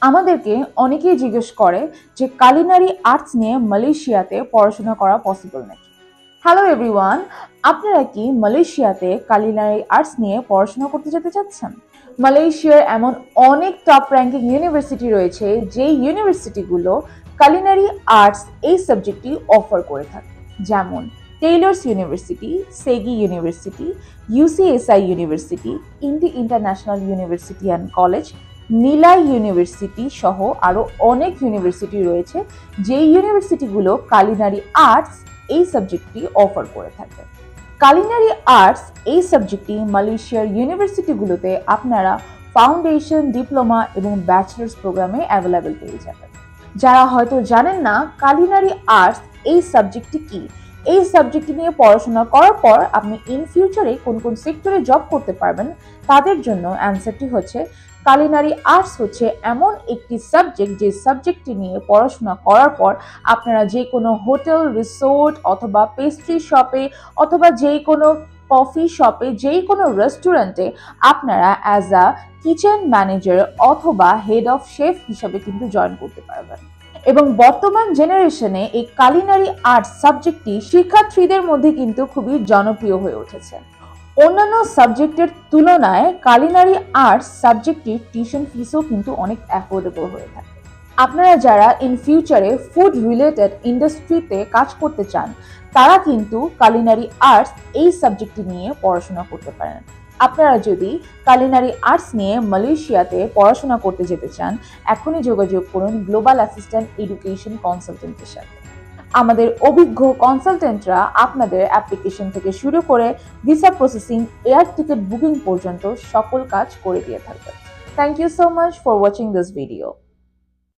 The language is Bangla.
আমাদেরকে অনেকেই জিজ্ঞেস করে যে কালিনারি আর্টস নিয়ে মালয়েশিয়াতে পড়াশোনা করা পসিবল নাকি। হ্যালো এভরিওয়ান, আপনারা কি মালয়েশিয়াতে কালিনারি আর্টস নিয়ে পড়াশোনা করতে যেতে চাচ্ছেন? মালয়েশিয়ার এমন অনেক টপ র্যাঙ্কিং ইউনিভার্সিটি রয়েছে যেই ইউনিভার্সিটিগুলো কালিনারি আর্টস এই সাবজেক্টটি অফার করে থাকে, যেমন Taylor's university, SEGi university, UCSI university, INTI international university and college, Nilai university সহ আরও অনেক ইউনিভার্সিটি রয়েছে যেই ইউনিভার্সিটিগুলো কালিনারি আর্টস এই সাবজেক্টটি অফার করে থাকে। কালিনারি আর্টস এই সাবজেক্টটি মালয়েশিয়ার ইউনিভার্সিটিগুলোতে আপনারা ফাউন্ডেশন, ডিপ্লোমা এবং ব্যাচেলার্স প্রোগ্রামে অ্যাভেলেবেল পেয়ে যাবেন। যারা হয়তো জানেন না কালিনারি আর্টস এই সাবজেক্টটি কি, এই সাবজেক্টটি নিয়ে পড়াশোনা করার পর আপনি ইন ফিউচারে কোন কোন সেক্টরে জব করতে পারবেন, তাদের জন্য অ্যান্সারটি হচ্ছে কালিনারি আর্টস হচ্ছে এমন একটি সাবজেক্ট যে সাবজেক্টটি নিয়ে পড়াশোনা করার পর আপনারা যে কোনো হোটেল, রিসোর্ট অথবা পেস্ট্রি শপে অথবা যে কোনো কফি শপে, যেই কোনো রেস্টুরেন্টে আপনারা অ্যাজ আ কিচেন ম্যানেজার অথবা হেড অফ শেফ হিসাবে কিন্তু জয়েন করতে পারবেন। এবং বর্তমান জেনারেশনে এই কালিনারি আর্টস সাবজেক্টটি শিক্ষার্থীদের মধ্যে কিন্তু খুবই জনপ্রিয় হয়ে উঠেছে। অন্যান্য সাবজেক্টের তুলনায় কালিনারি আর্টস সাবজেক্টটির টিউশন ফিসও কিন্তু অনেক অ্যাফোর্ডেবল হয়ে থাকে। আপনারা যারা ইন ফিউচারে ফুড রিলেটেড ইন্ডাস্ট্রিতে কাজ করতে চান, তারা কিন্তু কালিনারি আর্টস এই সাবজেক্টটি নিয়ে পড়াশোনা করতে পারেন। আপনারা যদি কালিনারি আর্টস নিয়ে মালয়েশিয়াতে পড়াশোনা করতে যেতে চান, এখনই যোগাযোগ করুন গ্লোবাল অ্যাসিস্ট্যান্ট এডুকেশন কনসালটেন্টের সাথে। আমাদের অভিজ্ঞ কনসালটেন্টরা আপনাদের অ্যাপ্লিকেশন থেকে শুরু করে visa processing, air ticket booking পর্যন্ত সকল কাজ করে দিয়ে থাকবে। Thank you so much for watching this video.